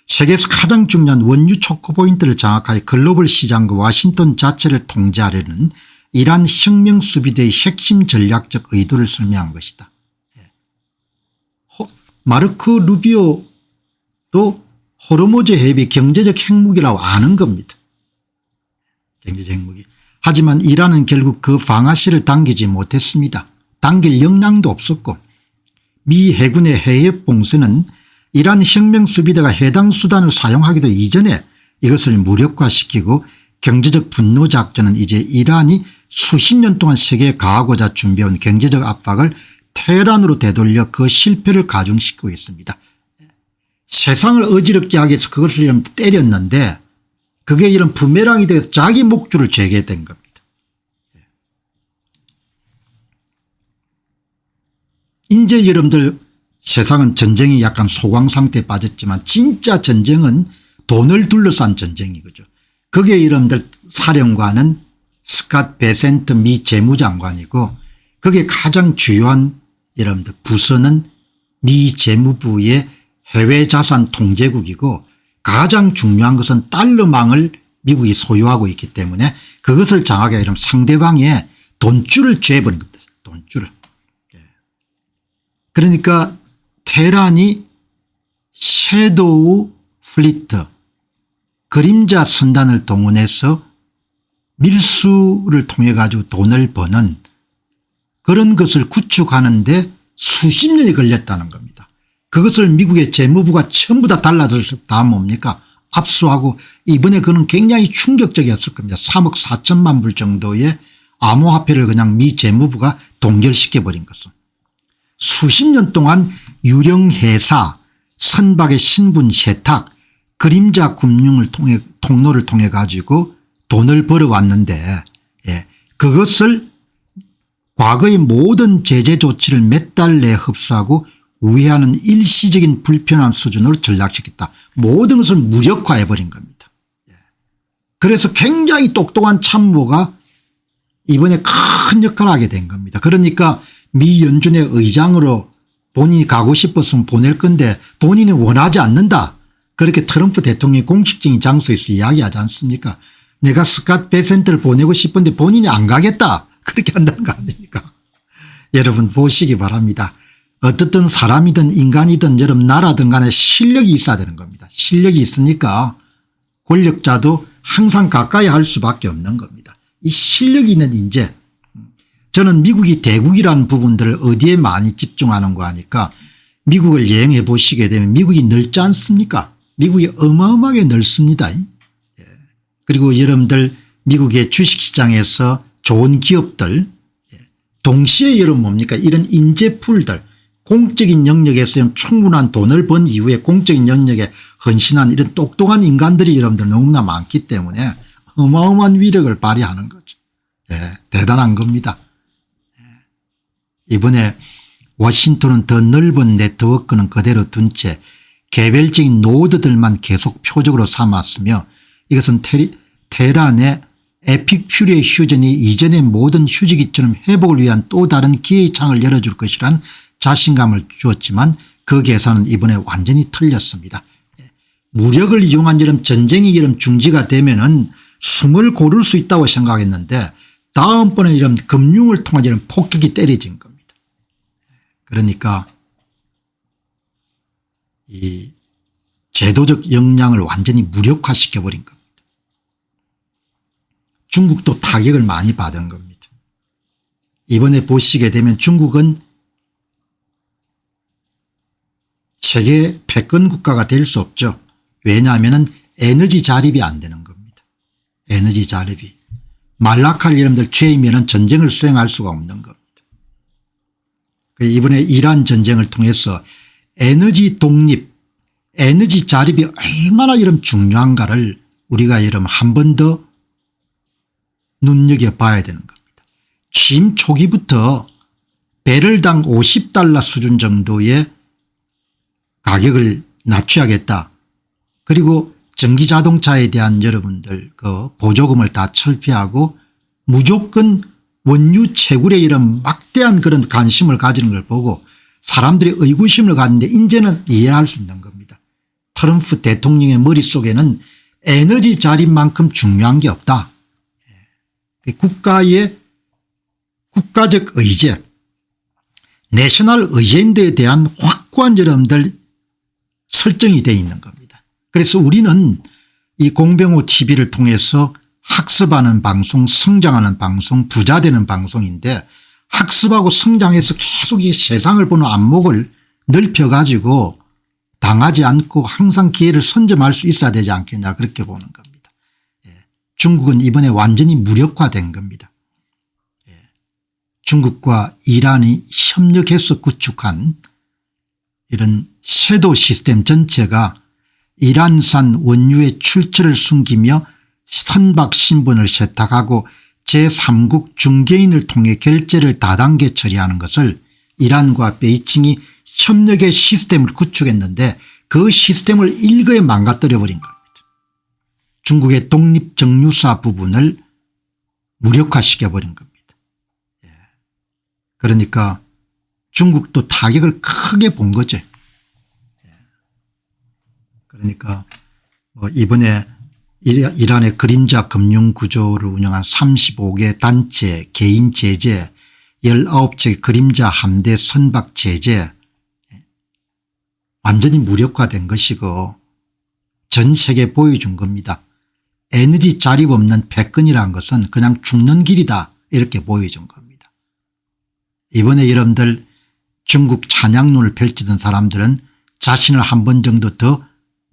세계에서 가장 중요한 원유 초코포인트를 장악하여 글로벌 시장과 와싱턴 자체를 통제하려는 이란 혁명수비대의 핵심 전략적 의도를 설명한 것이다. 마르코 루비오도 호르무즈 해협이 경제적 핵무기라고 아는 겁니다. 경제적 핵무기. 하지만 이란은 결국 그 방아쇠를 당기지 못했습니다. 당길 역량도 없었고 미 해군의 해협 봉쇄는 이란 혁명수비대가 해당 수단을 사용하기도 이전에 이것을 무력화시키고 경제적 분노작전은 이제 이란이 수십 년 동안 세계에 가하고자 준비해온 경제적 압박을 테헤란으로 되돌려 그 실패를 가중시키고 있습니다. 세상을 어지럽게 하기 위해서 그것을 이런 때렸는데 그게 이런 부메랑이 돼서 자기 목줄을 죄게 된 겁니다. 이제 여러분들 세상은 전쟁이 약간 소강 상태에 빠졌지만 진짜 전쟁은 돈을 둘러싼 전쟁이거죠. 거기에 여러분들 사령관은 스캇 베센트 미 재무장관이고 거기에 가장 주요한 여러분들 부서는 미 재무부의 해외자산 통제국이고 가장 중요한 것은 달러망을 미국이 소유하고 있기 때문에 그것을 장악해 이러면 상대방의 돈줄을 죄버린 겁니다. 돈줄을. 그러니까 테헤란이 섀도우 플리트 그림자 선단을 동원해서 밀수를 통해 가지고 돈을 버는 그런 것을 구축하는데 수십 년이 걸렸다는 겁니다. 그것을 미국의 재무부가 전부 다 달라져서 다 뭡니까 압수하고 이번에 그는 굉장히 충격적이었을 겁니다. 3억 4천만 불 정도의 암호화폐를 그냥 미 재무부가 동결시켜버린 것은. 수십 년 동안 유령회사 선박의 신분 세탁 그림자 금융을 통해 통로를 통해 가지고 돈을 벌어왔는데 그것을 과거의 모든 제재 조치를 몇 달 내에 흡수하고 우회하는 일시적인 불편한 수준으로 전락시켰다. 모든 것을 무력화해버린 겁니다. 그래서 굉장히 똑똑한 참모가 이번에 큰 역할을 하게 된 겁니다. 그러니까 미 연준의 의장으로 본인이 가고 싶었으면 보낼 건데 본인이 원하지 않는다. 그렇게 트럼프 대통령이 공식적인 장소에서 이야기하지 않습니까? 내가 스캇 베센트를 보내고 싶은데 본인이 안 가겠다. 그렇게 한다는 거 아닙니까? 여러분 보시기 바랍니다. 어떻든 사람이든 인간이든 여러분 나라든 간에 실력이 있어야 되는 겁니다. 실력이 있으니까 권력자도 항상 가까이 할 수밖에 없는 겁니다. 이 실력이 있는 인재. 저는 미국이 대국이라는 부분들을 어디에 많이 집중하는 거 하니까 미국을 여행해 보시게 되면 미국이 넓지 않습니까? 미국이 어마어마하게 넓습니다. 그리고 여러분들 미국의 주식시장에서 좋은 기업들 동시에 여러분 뭡니까 이런 인재풀들 공적인 영역에서 충분한 돈을 번 이후에 공적인 영역에 헌신한 이런 똑똑한 인간들이 여러분들 너무나 많기 때문에 어마어마한 위력을 발휘하는 거죠. 대단한 겁니다. 이번에 워싱턴은 더 넓은 네트워크는 그대로 둔 채 개별적인 노드들만 계속 표적으로 삼았으며 이것은 테헤란의 에픽퓨리의 휴전이 이전의 모든 휴지기처럼 회복을 위한 또 다른 기회의 창을 열어줄 것이란 자신감을 주었지만 그 계산은 이번에 완전히 틀렸습니다. 무력을 이용한 이런 전쟁이 이런 중지가 되면은 숨을 고를 수 있다고 생각했는데 다음번에 이런 금융을 통한 이런 폭격이 때려진 겁니다. 그러니까 이 제도적 역량을 완전히 무력화시켜버린 겁니다. 중국도 타격을 많이 받은 겁니다. 이번에 보시게 되면 중국은 세계 패권 국가가 될 수 없죠. 왜냐하면 에너지 자립이 안 되는 겁니다. 에너지 자립이. 말라카를 여러분들 죄이면 전쟁을 수행할 수가 없는 겁니다. 이번에 이란 전쟁을 통해서 에너지 독립, 에너지 자립이 얼마나 이런 중요한가를 우리가 여러분 한 번 더 눈여겨봐야 되는 겁니다. 취임 초기부터 배럴당 $50 수준 정도의 가격을 낮춰야겠다. 그리고 전기자동차에 대한 여러분들 그 보조금을 다 철폐하고 무조건 원유 채굴에 이런 막대한 그런 관심을 가지는 걸 보고 사람들이 의구심을 갖는데 이제는 이해할 수 있는 겁니다. 트럼프 대통령의 머릿속에는 에너지 자립만큼 중요한 게 없다. 국가의 국가적 의제, 내셔널 어젠더에 대한 확고한 여러분들 설정이 되어 있는 겁니다. 그래서 우리는 이 공병호 TV를 통해서 학습하는 방송, 성장하는 방송, 부자되는 방송인데 학습하고 성장해서 계속 이 세상을 보는 안목을 넓혀가지고 당하지 않고 항상 기회를 선점할 수 있어야 되지 않겠냐 그렇게 보는 겁니다. 중국은 이번에 완전히 무력화된 겁니다. 중국과 이란이 협력해서 구축한 이런 섀도우 시스템 전체가 이란산 원유의 출처를 숨기며 선박 신분을 세탁하고 제3국 중개인을 통해 결제를 다단계 처리하는 것을 이란과 베이징이 협력의 시스템을 구축했는데 그 시스템을 일거에 망가뜨려 버린 겁니다. 중국의 독립정유사 부분을 무력화시켜 버린 겁니다. 그러니까 중국도 타격을 크게 본 거죠. 그러니까 뭐 이번에 이란의 그림자 금융구조를 운영한 35개 단체 개인 제재 19척의 그림자 함대 선박 제재 완전히 무력화된 것이고 전 세계에 보여준 겁니다. 에너지 자립 없는 패권이라는 것은 그냥 죽는 길이다 이렇게 보여준 겁니다. 이번에 여러분들 중국 찬양론을 펼치던 사람들은 자신을 한 번 정도 더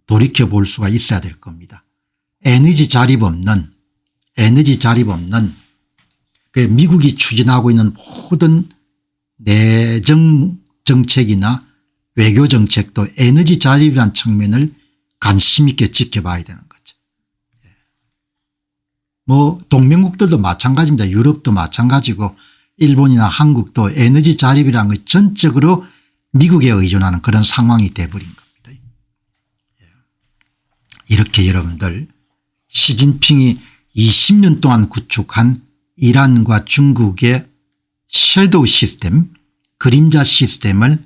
돌이켜볼 수가 있어야 될 겁니다. 에너지 자립 없는 그 미국이 추진하고 있는 모든 내정 정책이나 외교 정책도 에너지 자립이라는 측면을 관심 있게 지켜봐야 되는 거죠. 뭐 동맹국들도 마찬가지입니다. 유럽도 마찬가지고 일본이나 한국도 에너지 자립이라는 것 전적으로 미국에 의존하는 그런 상황이 돼버린 겁니다. 이렇게 여러분들 시진핑이 20년 동안 구축한 이란과 중국의 섀도우 시스템 그림자 시스템을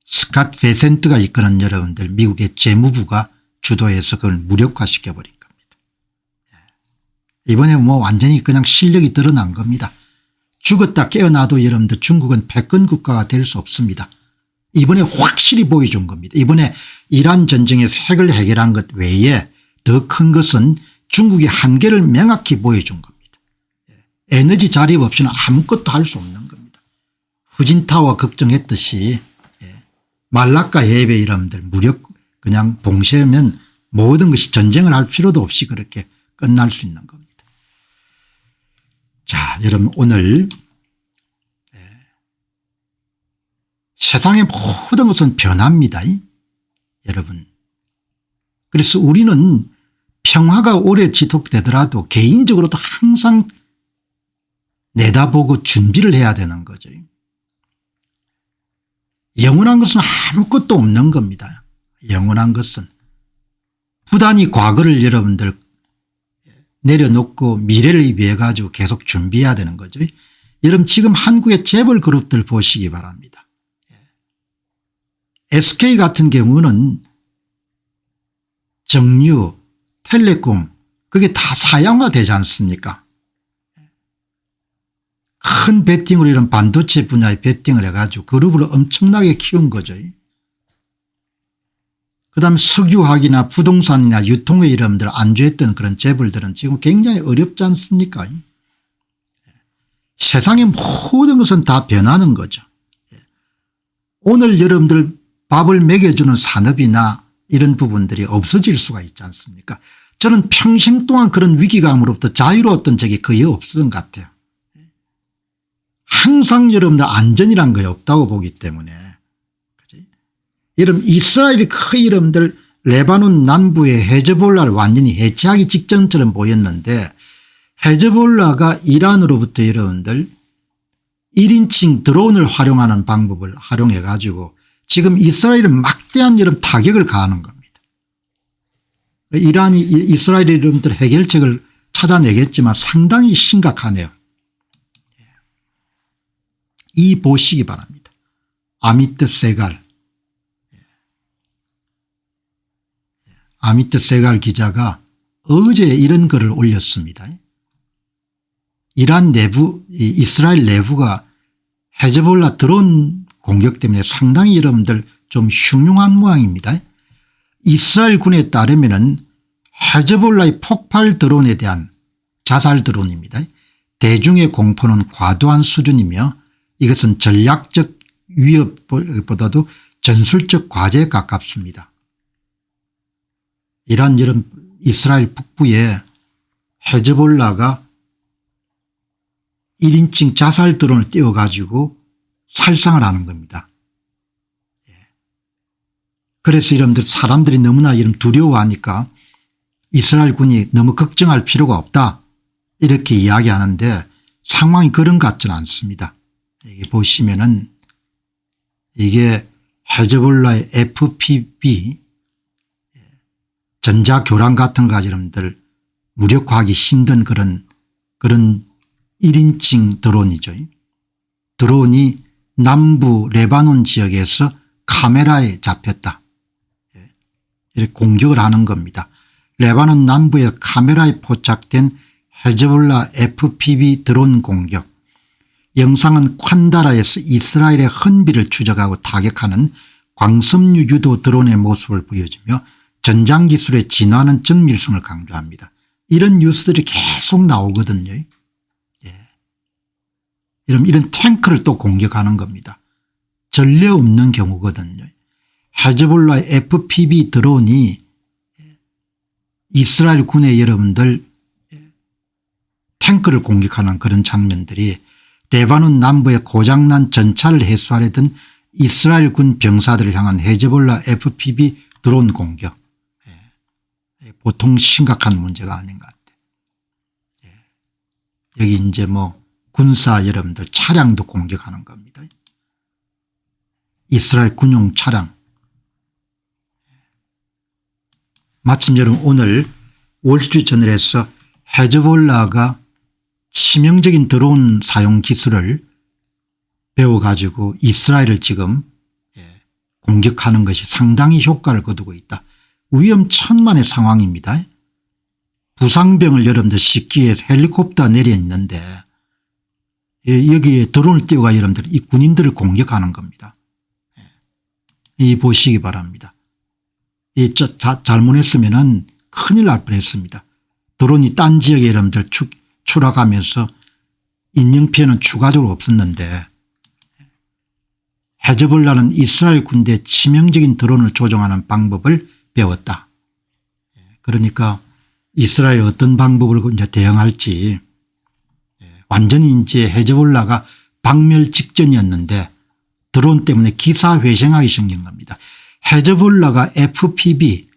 스캇 베센트가 이끄는 여러분들 미국의 재무부가 주도해서 그걸 무력화시켜버린 겁니다. 이번에 뭐 완전히 그냥 실력이 드러난 겁니다. 죽었다 깨어나도 여러분들 중국은 패권 국가가 될 수 없습니다. 이번에 확실히 보여준 겁니다. 이번에 이란 전쟁에서 핵을 해결한 것 외에 더 큰 것은 중국의 한계를 명확히 보여준 겁니다. 에너지 자립 없이는 아무것도 할 수 없는 겁니다. 후진타워 걱정했듯이 말라카 해협의 여러분들 무력 그냥 봉쇄하면 모든 것이 전쟁을 할 필요도 없이 그렇게 끝날 수 있는 겁니다. 자, 여러분 오늘 세상의 모든 것은 변합니다. 여러분. 그래서 우리는 평화가 오래 지속되더라도 개인적으로도 항상 내다보고 준비를 해야 되는 거죠. 영원한 것은 아무것도 없는 겁니다. 영원한 것은. 부단히 과거를 여러분들 내려놓고 미래를 위해 가지고 계속 준비해야 되는 거죠. 여러분 지금 한국의 재벌 그룹들 보시기 바랍니다. SK 같은 경우는 정유, 텔레콤 그게 다 사양화 되지 않습니까? 큰 베팅으로 이런 반도체 분야에 베팅을 해가지고 그룹을 엄청나게 키운 거죠. 그다음에 석유화학이나 부동산이나 유통의 이름들 안주했던 그런 재벌들은 지금 굉장히 어렵지 않습니까? 세상의 모든 것은 다 변하는 거죠. 오늘 여러분들 밥을 먹여주는 산업이나 이런 부분들이 없어질 수가 있지 않습니까? 저는 평생 동안 그런 위기감으로부터 자유로웠던 적이 거의 없었던 것 같아요. 항상 여러분들 안전이란 거에 없다고 보기 때문에. 그치? 여러분 이스라엘이 거의 여러분들 레바논 남부의 헤즈볼라를 완전히 해체하기 직전처럼 보였는데 헤즈볼라가 이란으로부터 여러분들 1인칭 드론을 활용하는 방법을 활용해 가지고 지금 이스라엘은 막대한 여러분 타격을 가하는 겁니다. 이란이 이스라엘이 여러분들 해결책을 찾아내겠지만 상당히 심각하네요. 이 보시기 바랍니다. 아미트 세갈. 아미트 세갈 기자가 어제 이런 글을 올렸습니다. 이란 내부 이스라엘 내부가 헤즈볼라 드론 공격 때문에 상당히 여러분들 좀 흉흉한 모양입니다. 이스라엘 군에 따르면 헤즈볼라의 폭발 드론에 대한 자살 드론입니다. 대중의 공포는 과도한 수준이며 이것은 전략적 위협보다도 전술적 과제에 가깝습니다. 이란 이스라엘 북부에 헤즈볼라가 1인칭 자살 드론을 띄워가지고 살상을 하는 겁니다. 그래서 여러분들 사람들이 너무나 두려워하니까 이스라엘 군이 너무 걱정할 필요가 없다 이렇게 이야기하는데 상황이 그런 것 같지는 않습니다. 여기 보시면은 이게 헤즈볼라의 FPV 전자교란 같은 거 여러분들 무력화하기 힘든 그런 1인칭 드론이죠. 드론이 남부 레바논 지역에서 카메라에 잡혔다. 이렇게 공격을 하는 겁니다. 레바논 남부의 카메라에 포착된 헤즈볼라 FPV 드론 공격. 영상은 콴다라에서 이스라엘의 헌비를 추적하고 타격하는 광섬유 유도 드론의 모습을 보여주며 전장기술의 진화는 정밀성을 강조합니다. 이런 뉴스들이 계속 나오거든요. 이런 탱크를 또 공격하는 겁니다. 전례 없는 경우거든요. 헤즈볼라의 FPV 드론이 이스라엘 군의 여러분들 탱크를 공격하는 그런 장면들이 레바논 남부의 고장난 전차를 해수하려던 이스라엘 군 병사들을 향한 헤즈볼라 FPV 드론 공격. 보통 심각한 문제가 아닌 것 같아요. 여기 이제 군사 여러분들 차량도 공격하는 겁니다. 이스라엘 군용 차량. 마침 여러분 오늘 월스트리트저널에서 헤즈볼라가 치명적인 드론 사용 기술을 배워가지고 이스라엘을 지금 공격하는 것이 상당히 효과를 거두고 있다. 위험천만의 상황입니다. 부상병을 여러분들 싣기 위해 헬리콥터가 내려 있는데 여기에 드론을 띄워가 여러분들 이 군인들을 공격하는 겁니다. 이 보시기 바랍니다. 이 잘못했으면 큰일 날 뻔했습니다. 드론이 딴 지역에 여러분들 추락하면서 인명피해는 추가적으로 없었는데 헤즈볼라는 이스라엘 군대의 치명적인 드론을 조종하는 방법을 배웠다. 그러니까 이스라엘이 어떤 방법으로 이제 대응할지 완전히 이제 헤즈볼라가 박멸 직전이었는데 드론 때문에 기사회생하기 생긴 겁니다. 헤즈볼라가 FPV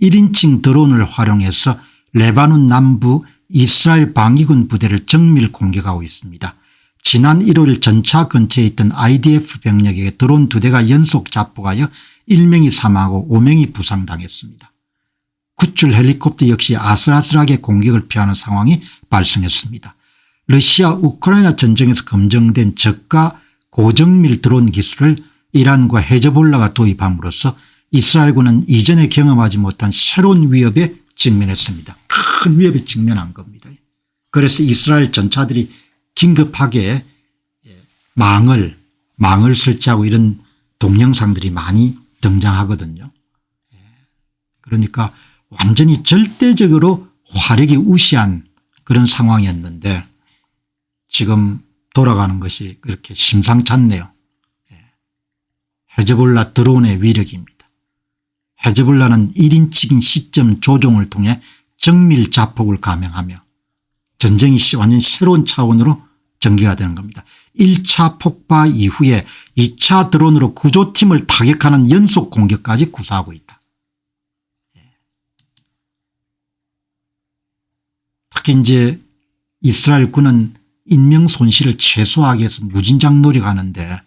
1인칭 드론을 활용해서 레바논 남부 이스라엘 방위군 부대를 정밀 공격하고 있습니다. 지난 1월 전차 근처에 있던 IDF 병력에게 드론 2대가 연속 자폭하여 1명이 사망하고 5명이 부상당했습니다. 구출 헬리콥터 역시 아슬아슬하게 공격을 피하는 상황이 발생했습니다. 러시아 우크라이나 전쟁에서 검증된 저가 고정밀 드론 기술을 이란과 헤즈볼라가 도입함으로써 이스라엘군은 이전에 경험하지 못한 새로운 위협에 직면했습니다. 큰 위협에 직면한 겁니다. 그래서 이스라엘 전차들이 긴급하게 망을 설치하고 이런 동영상들이 많이 등장하거든요. 그러니까 완전히 절대적으로 화력이 우시한 그런 상황이었는데 지금 돌아가는 것이 그렇게 심상찮네요. 헤즈볼라 드론의 위력입니다. 헤즈볼라는 1인칭 시점 조종을 통해 정밀 자폭을 감행하며 전쟁이 완전 새로운 차원으로 전개가 되는 겁니다. 1차 폭파 이후에 2차 드론으로 구조팀을 타격하는 연속 공격까지 구사하고 있다. 특히 이제 이스라엘 군은 인명 손실을 최소화하기 위해서 무진장 노력하는데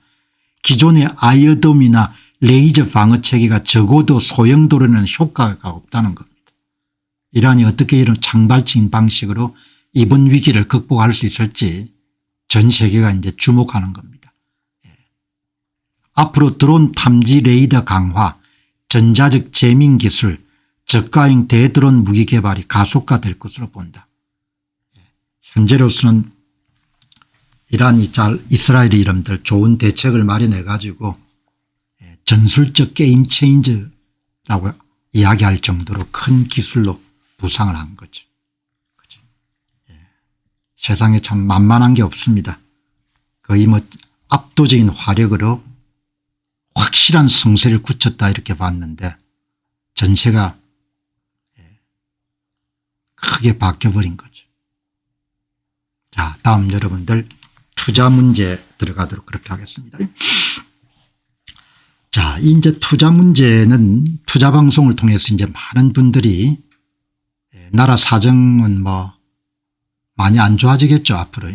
기존의 아이어돔이나 레이저 방어 체계가 적어도 소형도로는 효과가 없다는 겁니다. 이란이 어떻게 이런 창발적인 방식으로 이번 위기를 극복할 수 있을지 전 세계가 이제 주목하는 겁니다. 앞으로 드론 탐지 레이더 강화, 전자적 재민 기술, 저가형 대드론 무기 개발이 가속화될 것으로 본다. 현재로서는 이란이 이스라엘의 이름들 좋은 대책을 마련해 가지고 전술적 게임 체인저라고 이야기할 정도로 큰 기술로 부상을 한 거죠. 그죠? 세상에 참 만만한 게 없습니다. 거의 뭐 압도적인 화력으로 확실한 성세를 굳혔다 이렇게 봤는데 전세가 크게 바뀌어버린 거죠. 자, 다음 여러분들 투자 문제 들어가도록 그렇게 하겠습니다. 자, 이제 투자 문제는 투자 방송을 통해서 이제 많은 분들이 나라 사정은 뭐 많이 안 좋아지겠죠 앞으로.